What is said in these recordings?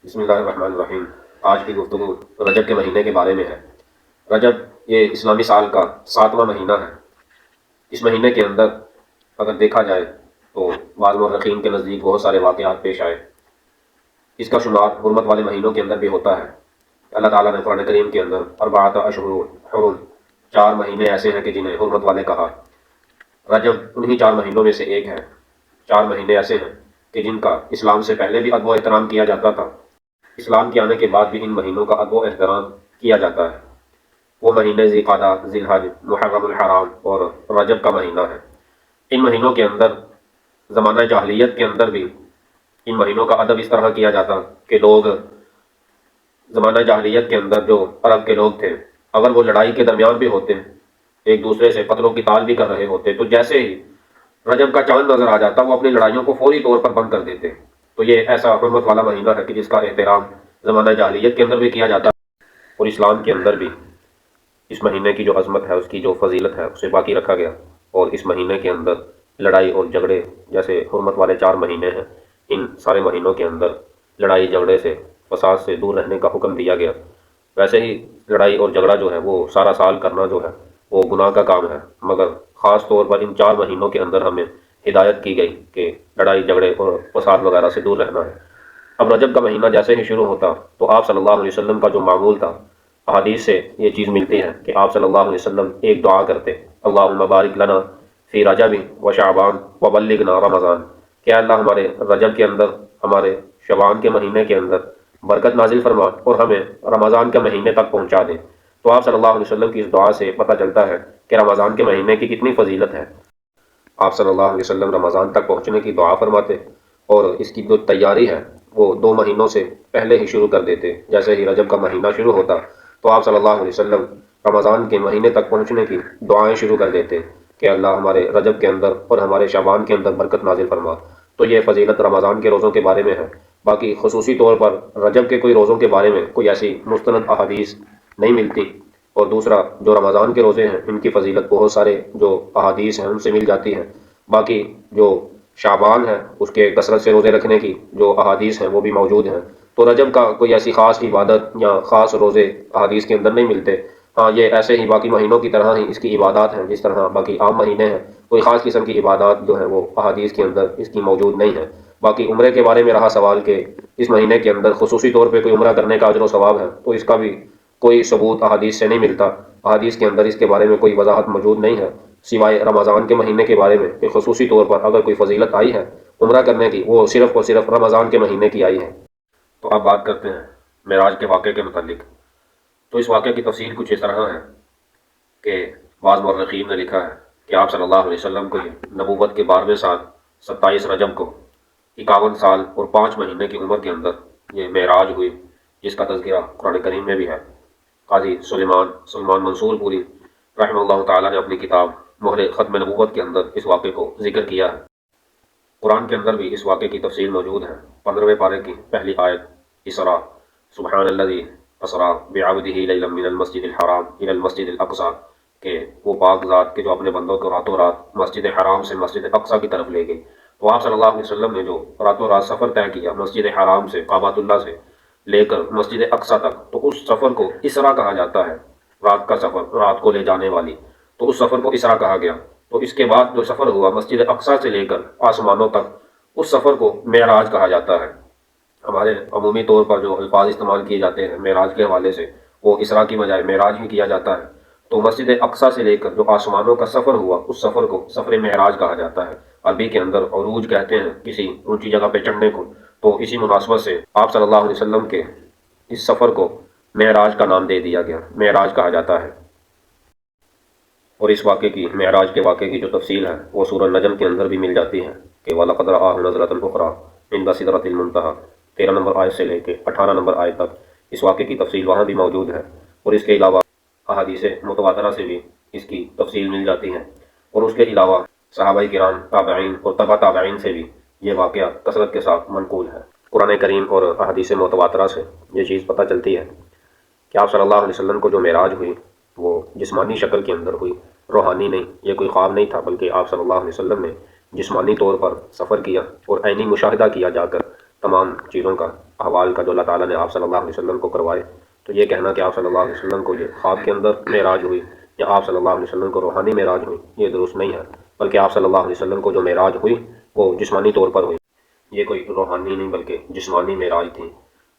بسم اللہ الرحمن الرحیم۔ آج کی گفتگو رجب کے مہینے کے بارے میں ہے۔ رجب یہ اسلامی سال کا 7واں مہینہ ہے۔ اس مہینے کے اندر اگر دیکھا جائے تو بعض مورخین کے نزدیک بہت سارے واقعات پیش آئے۔ اس کا شمار حرمت والے مہینوں کے اندر بھی ہوتا ہے۔ اللہ تعالیٰ نے قرآن کریم کے اندر اربعۃ اشہر حرم، 4 مہینے ایسے ہیں کہ جنہیں حرمت والے کہا۔ رجب انہی 4 مہینوں میں سے ایک ہے۔ 4 مہینے ایسے ہیں کہ جن کا اسلام سے پہلے بھی ادب و احترام کیا جاتا تھا، اسلام کے آنے کے بعد بھی ان مہینوں کا ادب و احترام کیا جاتا ہے۔ وہ مہینے ذی قعدہ، ذی الحج، محرم الحرام اور رجب کا مہینہ ہے۔ ان مہینوں کے اندر زمانہ جاہلیت کے اندر بھی ان مہینوں کا ادب اس طرح کیا جاتا کہ لوگ زمانہ جاہلیت کے اندر جو عرب کے لوگ تھے، اگر وہ لڑائی کے درمیان بھی ہوتے، ایک دوسرے سے قتل و قتال بھی کر رہے ہوتے، تو جیسے ہی رجب کا چاند نظر آ جاتا وہ اپنی لڑائیوں کو فوری طور پر بند کر دیتے۔ تو یہ ایسا حرمت والا مہینہ ہے کہ جس کا احترام زمانہ جاہلیت کے اندر بھی کیا جاتا ہے اور اسلام کے اندر بھی اس مہینے کی جو عظمت ہے، اس کی جو فضیلت ہے، اسے باقی رکھا گیا۔ اور اس مہینے کے اندر لڑائی اور جھگڑے، جیسے حرمت والے 4 مہینے ہیں، ان سارے مہینوں کے اندر لڑائی جھگڑے سے، فساد سے دور رہنے کا حکم دیا گیا۔ ویسے ہی لڑائی اور جھگڑا جو ہے وہ سارا سال کرنا جو ہے وہ گناہ کا کام ہے، مگر خاص طور پر ان 4 مہینوں کے اندر ہمیں ہدایت کی گئی کہ لڑائی جھگڑے اور فساد وغیرہ سے دور رہنا ہے۔ اب رجب کا مہینہ جیسے ہی شروع ہوتا تو آپ صلی اللہ علیہ وسلم کا جو معمول تھا، احادیث سے یہ چیز ملتی ہے کہ آپ صلی اللہ علیہ وسلم ایک دعا کرتے، اللہم بارک لنا فی رجب و شعبان و بلغنا رمضان، کہ اللہ ہمارے رجب کے اندر، ہمارے شعبان کے مہینے کے اندر برکت نازل فرما اور ہمیں رمضان کے مہینے تک پہنچا دے۔ تو آپ صلی اللہ علیہ وسلم کی اس دعا سے پتہ چلتا ہے کہ رمضان کے مہینے کی کتنی فضیلت ہے۔ آپ صلی اللہ علیہ وسلم رمضان تک پہنچنے کی دعا فرماتے اور اس کی جو تیاری ہے وہ 2 مہینوں سے پہلے ہی شروع کر دیتے۔ جیسے ہی رجب کا مہینہ شروع ہوتا تو آپ صلی اللہ علیہ وسلم رمضان کے مہینے تک پہنچنے کی دعائیں شروع کر دیتے کہ اللہ ہمارے رجب کے اندر اور ہمارے شعبان کے اندر برکت نازل فرما۔ تو یہ فضیلت رمضان کے روزوں کے بارے میں ہے۔ باقی خصوصی طور پر رجب کے کوئی روزوں کے بارے میں کوئی ایسی مستند احادیث نہیں ملتی، اور دوسرا جو رمضان کے روزے ہیں ان کی فضیلت بہت سارے جو احادیث ہیں ان سے مل جاتی ہے۔ باقی جو شعبان ہے اس کے کثرت سے روزے رکھنے کی جو احادیث ہیں وہ بھی موجود ہیں۔ تو رجب کا کوئی ایسی خاص عبادت یا خاص روزے احادیث کے اندر نہیں ملتے۔ ہاں، یہ ایسے ہی باقی مہینوں کی طرح ہی اس کی عبادات ہیں، جس طرح باقی عام مہینے ہیں، کوئی خاص قسم کی عبادات جو ہیں وہ احادیث کے اندر اس کی موجود نہیں ہے۔ باقی عمرے کے بارے میں رہا سوال کہ اس مہینے کے اندر خصوصی طور پہ کوئی عمرہ کرنے کا اجر و ثواب ہے، تو اس کا بھی کوئی ثبوت احادیث سے نہیں ملتا۔ احادیث کے اندر اس کے بارے میں کوئی وضاحت موجود نہیں ہے، سوائے رمضان کے مہینے کے بارے میں کہ خصوصی طور پر اگر کوئی فضیلت آئی ہے عمرہ کرنے کی، وہ صرف اور صرف رمضان کے مہینے کی آئی ہے۔ تو اب بات کرتے ہیں معراج کے واقعے کے متعلق۔ تو اس واقعے کی تفصیل کچھ اس طرح ہے کہ بعض مورخین نے لکھا ہے کہ آپ صلی اللہ علیہ وسلم کو نبوت کے 12ویں سال 27 رجب کو 51 سال اور 5 مہینے کی عمر کے اندر یہ معراج ہوئی، جس کا تذکرہ قرآن کریم میں بھی ہے۔ قاضی سلمان منصور پوری رحمہ اللہ تعالیٰ نے اپنی کتاب مہر ختم نبوت کے اندر اس واقعے کو ذکر کیا ہے۔ قرآن کے اندر بھی اس واقعے کی تفصیل موجود ہے۔ 15ویں پارے کی پہلی آیت، اسراء، سبحان الذی اسریٰ بعبدہ لیلا من المسجد الحرام الی المسجد الاقصی، کہ وہ پاک ذات کے جو اپنے بندوں کو راتوں رات مسجد حرام سے مسجد اقصی کی طرف لے گئی۔ تو آپ صلی اللہ علیہ وسلم نے جو راتوں رات سفر طے کیا مسجد حرام سے، کعبۃ اللہ سے لے کر مسجد اقصی تک، تو اس سفر کو اسراء کہا جاتا ہے۔ رات کا سفر، رات کو لے جانے والی، تو اس سفر کو اسراء کہا گیا۔ تو اس کے بعد جو سفر ہوا مسجد اقصی سے لے کر آسمانوں تک، اس سفر کو معراج کہا جاتا ہے۔ ہمارے عمومی طور پر جو الفاظ استعمال کیے جاتے ہیں معراج کے حوالے سے، وہ اسراء کی بجائے معراج ہی کیا جاتا ہے۔ تو مسجد اقصی سے لے کر جو آسمانوں کا سفر ہوا، اس سفر کو سفر معراج کہا جاتا ہے۔ عربی کے اندر عروج کہتے ہیں کسی اونچی جگہ پہ چڑھنے کو۔ تو اسی مناسبت سے آپ صلی اللہ علیہ وسلم کے اس سفر کو معراج کا نام دے دیا گیا، معراج کہا جاتا ہے۔ اور اس واقعے کی، معراج کے واقعے کی جو تفصیل ہے وہ سورہ نجم کے اندر بھی مل جاتی ہے کہ وَلَقَدْ رَآهُ نَزْلَةً أُخْرَىٰ عِندَ سِدْرَةِ الْمُنتَهَىٰ، 13 نمبر آیت سے لے کے 18 نمبر آیت تک اس واقعے کی تفصیل وہاں بھی موجود ہے۔ اور اس کے علاوہ احادیث متواترہ سے بھی اس کی تفصیل مل جاتی ہے۔ اور اس کے علاوہ صحابہ کرام، تابعین اور تبع تابعین سے بھی یہ واقعہ کثرت کے ساتھ منقول ہے۔ قرآن کریم اور احادیث متواترہ سے یہ چیز پتہ چلتی ہے کہ آپ صلی اللہ علیہ وسلم کو جو معراج ہوئی وہ جسمانی شکل کے اندر ہوئی، روحانی نہیں۔ یہ کوئی خواب نہیں تھا، بلکہ آپ صلی اللہ علیہ وسلم نے جسمانی طور پر سفر کیا اور عینی مشاہدہ کیا جا کر تمام چیزوں کا احوال کا جو اللہ تعالیٰ نے آپ صلی اللہ علیہ وسلم کو کروائے، تو یہ کہنا کہ آپ صلی اللہ علیہ وسلم کو یہ خواب کے اندر معراج ہوئی یا آپ صلی اللہ علیہ وسلم کو روحانی معراج ہوئی، یہ درست نہیں ہے، بلکہ آپ صلی اللہ علیہ وسلم کو جو معراج ہوئی وہ جسمانی طور پر ہوئی، یہ کوئی روحانی نہیں بلکہ جسمانی معراج تھی۔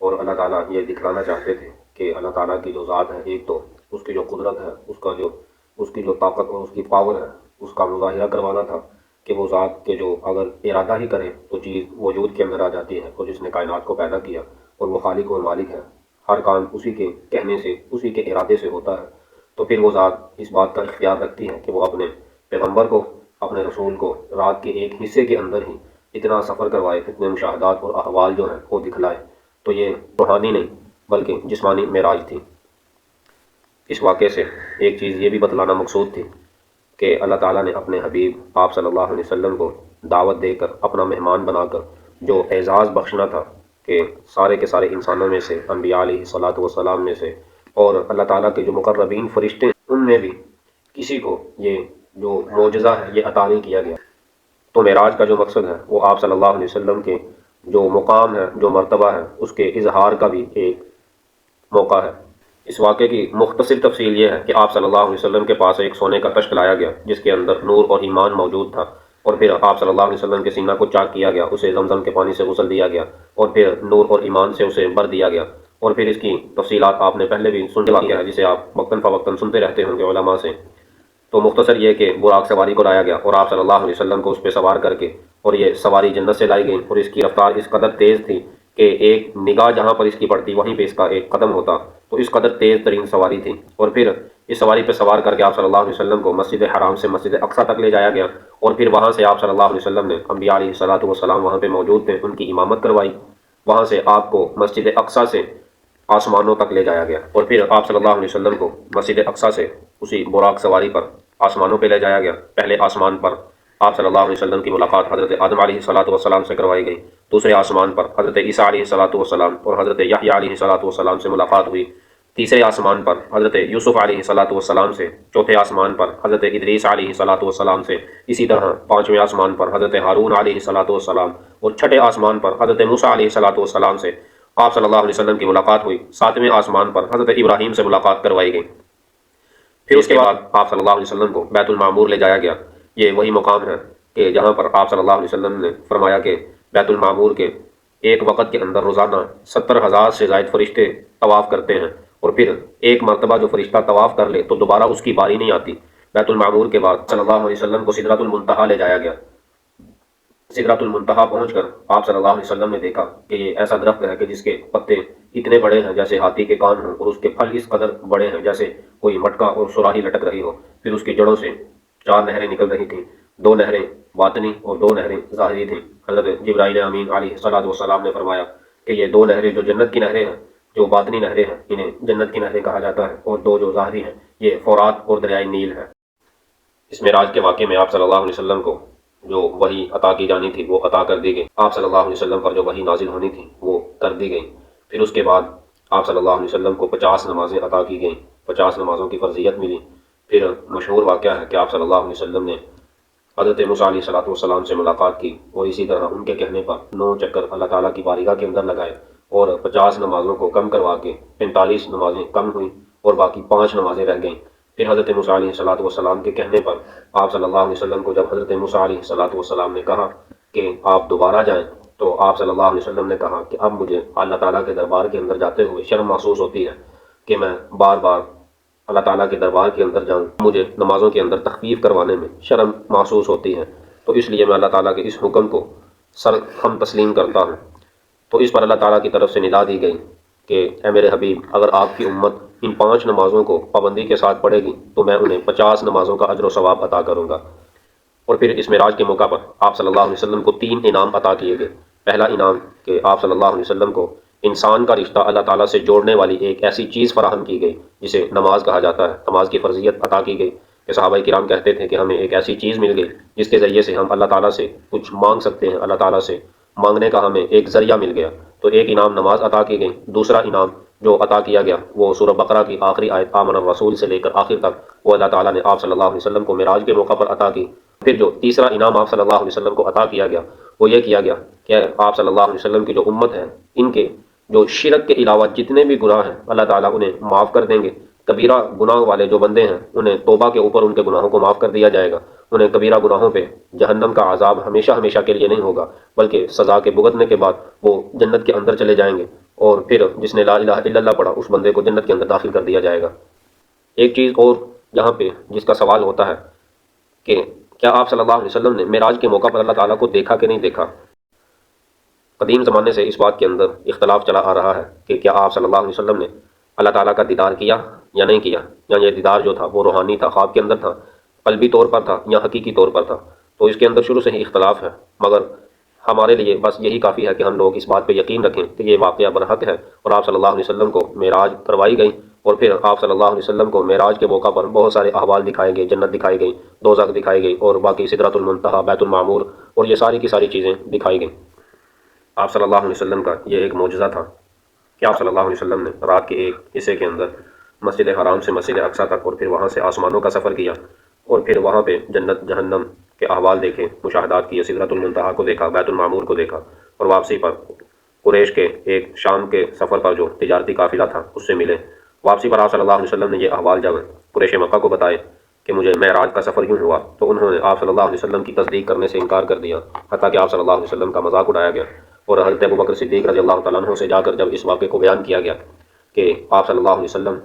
اور اللہ تعالیٰ یہ دکھلانا چاہتے تھے کہ اللہ تعالیٰ کی جو ذات ہے، ایک تو اس کی جو قدرت ہے، اس کی جو طاقت اور اس کی پاور ہے، اس کا مظاہرہ کروانا تھا کہ وہ ذات کے جو اگر ارادہ ہی کرے تو چیز وجود کے اندر آ جاتی ہے، اور جس نے کائنات کو پیدا کیا اور وہ خالق اور مالک ہے، ہر کام اسی کے کہنے سے، اسی کے ارادے سے ہوتا ہے، تو پھر وہ ذات اس بات کا اختیار رکھتی ہے کہ وہ اپنے پیغمبر کو، اپنے رسول کو رات کے ایک حصے کے اندر ہی اتنا سفر کروائے، اتنے مشاہدات اور احوال جو ہیں وہ دکھلائے۔ تو یہ روحانی نہیں بلکہ جسمانی معراج تھی۔ اس واقعے سے ایک چیز یہ بھی بتلانا مقصود تھی کہ اللہ تعالیٰ نے اپنے حبیب آپ صلی اللہ علیہ وسلم کو دعوت دے کر، اپنا مہمان بنا کر جو اعزاز بخشنا تھا کہ سارے کے سارے انسانوں میں سے، انبیاء علیہ الصلاۃ والسلام میں سے اور اللہ تعالیٰ کے جو مقربین فرشتے ہیں، ان میں بھی کسی کو یہ جو معجزہ ہے یہ عطا نہیں کیا گیا۔ تو معراج کا جو مقصد ہے وہ آپ صلی اللہ علیہ وسلم کے جو مقام ہے، جو مرتبہ ہے، اس کے اظہار کا بھی ایک موقع ہے۔ اس واقعے کی مختصر تفصیل یہ ہے کہ آپ صلی اللہ علیہ وسلم کے پاس ایک سونے کا کشت لایا گیا جس کے اندر نور اور ایمان موجود تھا، اور پھر آپ صلی اللہ علیہ وسلم کے سینہ کو چاک کیا گیا، اسے زمزم کے پانی سے غسل دیا گیا، اور پھر نور اور ایمان سے اسے بھر دیا گیا، اور پھر اس کی تفصیلات آپ نے پہلے بھی سن لیا ہے، جسے آپ وقتاً فوقتاً سنتے رہتے ہوں گے علماء سے۔ تو مختصر یہ کہ براق سواری کو لایا گیا اور آپ صلی اللہ علیہ وسلم کو اس پہ سوار کر کے، اور یہ سواری جنت سے لائی گئی، اور اس کی رفتار اس قدر تیز تھی کہ ایک نگاہ جہاں پر اس کی پڑتی وہیں پہ اس کا ایک قدم ہوتا، تو اس قدر تیز ترین سواری تھی۔ اور پھر اس سواری پہ سوار کر کے آپ صلی اللہ علیہ وسلم کو مسجد حرام سے مسجد اقصیٰ تک لے جایا گیا، اور پھر وہاں سے آپ صلی اللہ علیہ وسلم نے، انبیاء علیہ الصلاۃ والسلام وہاں پہ موجود تھے، ان کی امامت کروائی، وہاں سے آپ کو مسجد اقصیٰ سے آسمانوں تک لے جایا گیا، اور پھر آپ صلی اللہ علیہ وسلم کو مسجد اقصیٰ سے اسی براق سواری پر آسمانوں پہ لے جایا گیا۔ پہلے آسمان پر آپ صلی اللہ علیہ وسلم کی ملاقات حضرت آدم علیہ الصلاۃ والسلام سے کروائی گئی، دوسرے آسمان پر حضرت عیسیٰ علیہ الصلاۃ والسلام اور حضرت یحییٰ علیہ الصلاۃ والسلام سے ملاقات ہوئی، تیسرے آسمان پر حضرت یوسف علیہ الصلاۃ والسلام سے، چوتھے آسمان پر حضرت ادریس علیہ الصلاۃ والسلام سے، اسی طرح پانچویں آسمان پر حضرت ہارون علیہ الصلاۃ والسلام، اور چھٹے آسمان پر حضرت موسیٰ علیہ الصلاۃ والسلام سے آپ صلی اللہ علیہ وسلم کی ملاقات ہوئی، ساتویں آسمان پر حضرت ابراہیم سے ملاقات کروائی گئی۔ پھر اس کے بعد آپ صلی اللہ علیہ وسلم کو بیت المعمور لے جایا گیا۔ یہ وہی مقام ہے کہ جہاں پر آپ صلی اللہ علیہ وسلم نے فرمایا کہ بیت المعمور کے ایک وقت کے اندر روزانہ 70,000 سے زائد فرشتے طواف کرتے ہیں، اور پھر ایک مرتبہ جو فرشتہ طواف کر لے تو دوبارہ اس کی باری نہیں آتی۔ بیت المعمور کے بعد صلی اللہ علیہ وسلم کو سدرۃ المنتہا لے جایا گیا۔ سدرۃ المنتہا پہنچ کر آپ صلی اللہ علیہ وسلم نے دیکھا کہ یہ ایسا درخت ہے کہ جس کے پتے اتنے بڑے ہیں جیسے ہاتھی کے کان ہوں، اور اس کے پھل اس قدر بڑے ہیں جیسے کوئی مٹکا اور سراہی لٹک رہی ہو۔ پھر اس کی جڑوں سے 4 نہریں نکل رہی تھیں، 2 نہریں باطنی اور 2 نہریں ظاہری تھیں۔ حضرت جبرائیل امین علیہ الصلاۃ والسلام نے فرمایا کہ یہ 2 نہریں جو جنت کی نہریں ہیں، جو باطنی نہریں ہیں، انہیں جنت کی نہریں کہا جاتا ہے، اور 2 جو ظاہری ہیں یہ فرات اور دریائے نیل ہے۔ اس معراج کے واقعے میں آپ صلی اللہ علیہ وسلم کو جو وحی عطا کی جانی تھی وہ عطا کر دی گئی، آپ صلی اللہ علیہ وسلم پر جو وحی نازل ہونی تھی وہ کر دی گئی۔ پھر اس کے بعد آپ صلی اللہ علیہ وسلم کو 50 نمازیں عطا کی گئیں، 50 نمازوں کی فرضیت ملی۔ پھر مشہور واقعہ ہے کہ آپ صلی اللہ علیہ وسلم نے حضرت موسیٰ علیہ الصلاۃ والسلام سے ملاقات کی، اور اسی طرح ان کے کہنے پر 9 چکر اللہ تعالیٰ کی بارگاہ کے اندر لگائے، اور 50 نمازوں کو کم کروا کے 45 نمازیں کم ہوئیں اور باقی 5 نمازیں رہ گئیں۔ پھر حضرت موسیٰ علیہ الصلاۃ والسلام کے کہنے پر آپ صلی اللہ علیہ وسلم کو جب حضرت موسیٰ علیہ الصلاۃ والسلام نے کہا کہ آپ دوبارہ جائیں، تو آپ صلی اللہ علیہ وسلم نے کہا کہ اب مجھے اللہ تعالیٰ کے دربار کے اندر جاتے ہوئے شرم محسوس ہوتی ہے کہ میں بار بار اللہ تعالیٰ کے دربار کے اندر جاؤں، مجھے نمازوں کے اندر تخفیف کروانے میں شرم محسوس ہوتی ہے، تو اس لیے میں اللہ تعالیٰ کے اس حکم کو سر ہم تسلیم کرتا ہوں۔ تو اس پر اللہ تعالیٰ کی طرف سے ندا دی گئی کہ اے میرے حبیب، اگر آپ کی امت ان 5 نمازوں کو پابندی کے ساتھ پڑھے گی تو میں انہیں 50 نمازوں کا اجر و ثواب عطا کروں گا۔ اور پھر اس معراج کے موقع پر آپ صلی اللہ علیہ وسلم کو 3 انعام عطا کیے گئے۔ پہلا انعام کہ آپ صلی اللہ علیہ وسلم کو انسان کا رشتہ اللہ تعالیٰ سے جوڑنے والی ایک ایسی چیز فراہم کی گئی جسے نماز کہا جاتا ہے، نماز کی فرضیت عطا کی گئی کہ صحابہ کرام کہتے تھے کہ ہمیں ایک ایسی چیز مل گئی جس کے ذریعے سے ہم اللہ تعالیٰ سے کچھ مانگ سکتے ہیں، اللہ تعالیٰ سے مانگنے کا ہمیں ایک ذریعہ مل گیا۔ تو ایک انعام نماز عطا کی گئی۔ دوسرا انعام جو عطا کیا گیا وہ سورہ بقرہ کی آخری آیت آمن الرسول سے لے کر آخر تک وہ اللہ تعالیٰ نے آپ صلی اللہ علیہ وسلم کو معراج کے موقع پر عطا کی۔ پھر جو تیسرا انعام آپ صلی اللہ علیہ وسلم کو عطا کیا گیا وہ یہ کیا گیا کہ آپ صلی اللہ علیہ وسلم کی جو امت ہے ان کے جو شرک کے علاوہ جتنے بھی گناہ ہیں اللہ تعالیٰ انہیں معاف کر دیں گے۔ کبیرہ گناہ والے جو بندے ہیں انہیں توبہ کے اوپر ان کے گناہوں کو معاف کر دیا جائے گا، انہیں کبیرہ گناہوں پہ جہنم کا عذاب ہمیشہ ہمیشہ کے لیے نہیں ہوگا، بلکہ سزا کے بھگتنے کے بعد وہ جنت کے اندر چلے جائیں گے، اور پھر جس نے لا الہ الا اللہ پڑھا اس بندے کو جنت کے اندر داخل کر دیا جائے گا۔ ایک چیز اور یہاں پہ جس کا سوال ہوتا ہے کہ کیا آپ صلی اللہ علیہ وسلم نے معراج کے موقع پر اللہ تعالیٰ کو دیکھا کہ نہیں دیکھا؟ قدیم زمانے سے اس بات کے اندر اختلاف چلا آ رہا ہے کہ کیا آپ صلی اللہ علیہ وسلم نے اللہ تعالیٰ کا دیدار کیا یا نہیں کیا، یا یہ دیدار جو تھا وہ روحانی تھا، خواب کے اندر تھا، قلبی طور پر تھا یا حقیقی طور پر تھا۔ تو اس کے اندر شروع سے ہی اختلاف ہے، مگر ہمارے لیے بس یہی کافی ہے کہ ہم لوگ اس بات پہ یقین رکھیں کہ یہ واقعہ برحق ہے، اور آپ صلی اللہ علیہ وسلم کو معراج کروائی گئی، اور پھر آپ صلی اللہ علیہ وسلم کو معراج کے موقع پر بہت سارے احوال دکھائے گئے، جنت دکھائی گئی، دوزخ دکھائی گئی، اور باقی سدرۃ المنتہا، بیت المعمور، اور یہ ساری کی ساری چیزیں دکھائی گئیں۔ آپ صلی اللہ علیہ وسلم کا یہ ایک معجزہ تھا کہ آپ صلی اللہ علیہ وسلم نے رات کے ایک حصے کے اندر مسجد حرام سے مسجد اقصیٰ تک، اور پھر وہاں سے آسمانوں کا سفر کیا، اور پھر وہاں پہ جنت جہنم کے احوال دیکھے، مشاہدات کیے، سدرۃ المنتہا کو دیکھا، بیت المعمور کو دیکھا، اور واپسی پر قریش کے ایک شام کے سفر پر جو تجارتی قافلہ تھا اس سے ملے۔ واپسی پر آپ صلی اللہ علیہ وسلم نے یہ احوال جب قریش مکہ کو بتائے کہ مجھے معراج کا سفر یوں ہوا، تو انہوں نے آپ صلی اللہ علیہ وسلم کی تصدیق کرنے سے انکار کر دیا، حتیٰ کہ آپ صلی اللہ علیہ وسلم کا مذاق اڑایا گیا، اور حضرت ابوبکر صدیق رضی اللہ تعالیٰ عنہ سے جا کر جب اس واقعے کو بیان کیا گیا کہ آپ صلی اللہ علیہ وسلم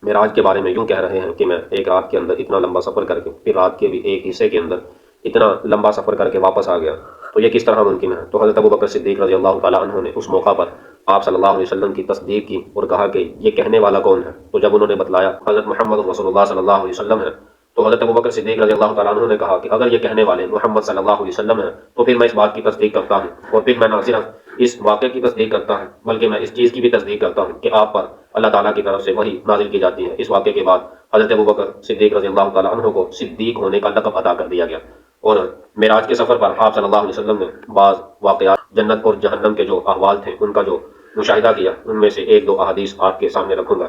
معراج کے بارے میں یوں کہہ رہے ہیں کہ میں ایک رات کے اندر اتنا لمبا سفر کر کے پھر رات کے بھی ایک حصے کے اندر اتنا لمبا سفر کر کے واپس آ گیا، تو یہ کس طرح ممکن ہے؟ تو حضرت ابوبکر صدیق رضی اللہ تعالیٰ عنہ نے اس موقع پر آپ صلی اللہ علیہ وسلم کی تصدیق کی اور کہا کہ یہ کہنے والا کون ہے؟ تو جب انہوں نے بتلایا حضرت محمد رسول اللہ صلی اللہ علیہ وسلم ہے، تو حضرت ابوبکر صدیق رضی اللہ تعالیٰ عنہ نے کہا کہ اگر یہ کہنے والے محمد صلی اللہ علیہ وسلم ہیں تو پھر میں اس بات کی تصدیق کرتا ہوں، اور پھر میں نہ صرف اس واقعے کی تصدیق کرتا ہوں بلکہ میں اس چیز کی بھی تصدیق کرتا ہوں کہ آپ پر اللہ تعالیٰ کی طرف سے وحی نازل کی جاتی ہے۔ اس واقعے کے بعد حضرت ابوبکر صدیق رضی اللہ تعالیٰ عنہ کو صدیق ہونے کا لقب عطا کر دیا گیا، اور معراج کے سفر پر آپ صلی اللہ علیہ وسلم نے بعض واقعات جنت اور جہنم کے جو احوال تھے ان کا جو مشاہدہ کیا، ان میں سے ایک دو احادیث آپ کے سامنے رکھوں گا۔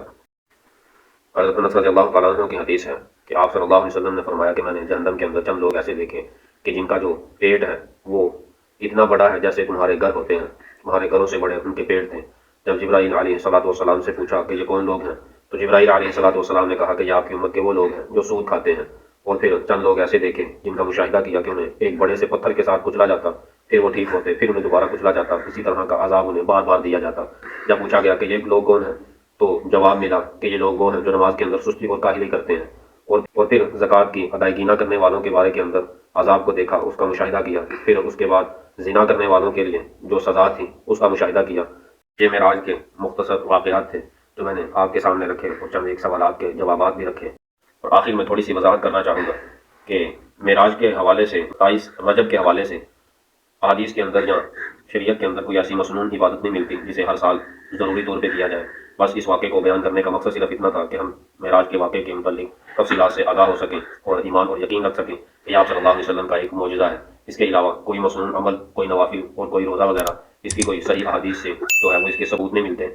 حضرت انس رضی اللہ تعالیٰ عنہ کی حدیث ہے کہ آپ صلی اللہ علیہ وسلم نے فرمایا کہ میں نے جہنم کے اندر چند لوگ ایسے دیکھے کہ جن کا جو پیٹ ہے وہ اتنا بڑا ہے جیسے تمہارے گھر ہوتے ہیں، تمہارے گھروں سے بڑے ان کے پیٹ تھے۔ جب جبرائیل علیہ السلام سے پوچھا کہ یہ کون لوگ ہیں، تو جبرائیل علیہ السلام نے کہا کہ یہ آپ کی امت کے وہ لوگ ہیں جو سود کھاتے ہیں۔ اور پھر چند لوگ ایسے دیکھے جن کا مشاہدہ کیا کہ انہیں ایک بڑے سے پتھر کے ساتھ کچلا جاتا، پھر وہ ٹھیک ہوتے، پھر انہیں دوبارہ کچلا جاتا، اسی طرح کا عذاب انہیں بار بار دیا جاتا۔ جب پوچھا گیا کہ یہ لوگ کون ہیں، تو جواب ملا کہ یہ لوگ وہ ہیں جو نماز کے اندر سستی اور کاہلی کرتے ہیں، اور پھر زکوٰۃ کی ادائیگی نہ کرنے والوں کے بارے کے اندر عذاب کو دیکھا، اس کا مشاہدہ کیا، پھر اس کے بعد زنا کرنے والوں کے لیے جو سزا تھی اس کا مشاہدہ کیا۔ یہ معراج کے مختصر واقعات تھے جو میں نے آپ کے سامنے رکھے، اور چند ایک سوالات کے جوابات بھی رکھے، اور آخر میں تھوڑی سی وضاحت کرنا چاہوں گا کہ معراج کے حوالے سے 27 رجب کے حوالے سے احادیث کے اندر یا شریعت کے اندر کوئی ایسی مسنون عبادت نہیں ملتی جسے ہر سال ضروری طور پہ کیا جائے۔ بس اس واقعے کو بیان کرنے کا مقصد صرف اتنا تھا کہ ہم معراج کے واقعے کے متعلق تفصیلات سے آگاہ ہو سکیں اور ایمان اور یقین رکھ سکیں کہ یہ آپ صلی اللہ علیہ وسلم کا ایک معجزہ ہے۔ اس کے علاوہ کوئی مسنون عمل، کوئی نوافل اور کوئی روزہ وغیرہ اس کی کوئی صحیح احادیث سے جو ہے وہ اس کے ثبوت نہیں ملتے۔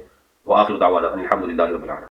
وآخر دعوانا الحمدللہ رب العالمین۔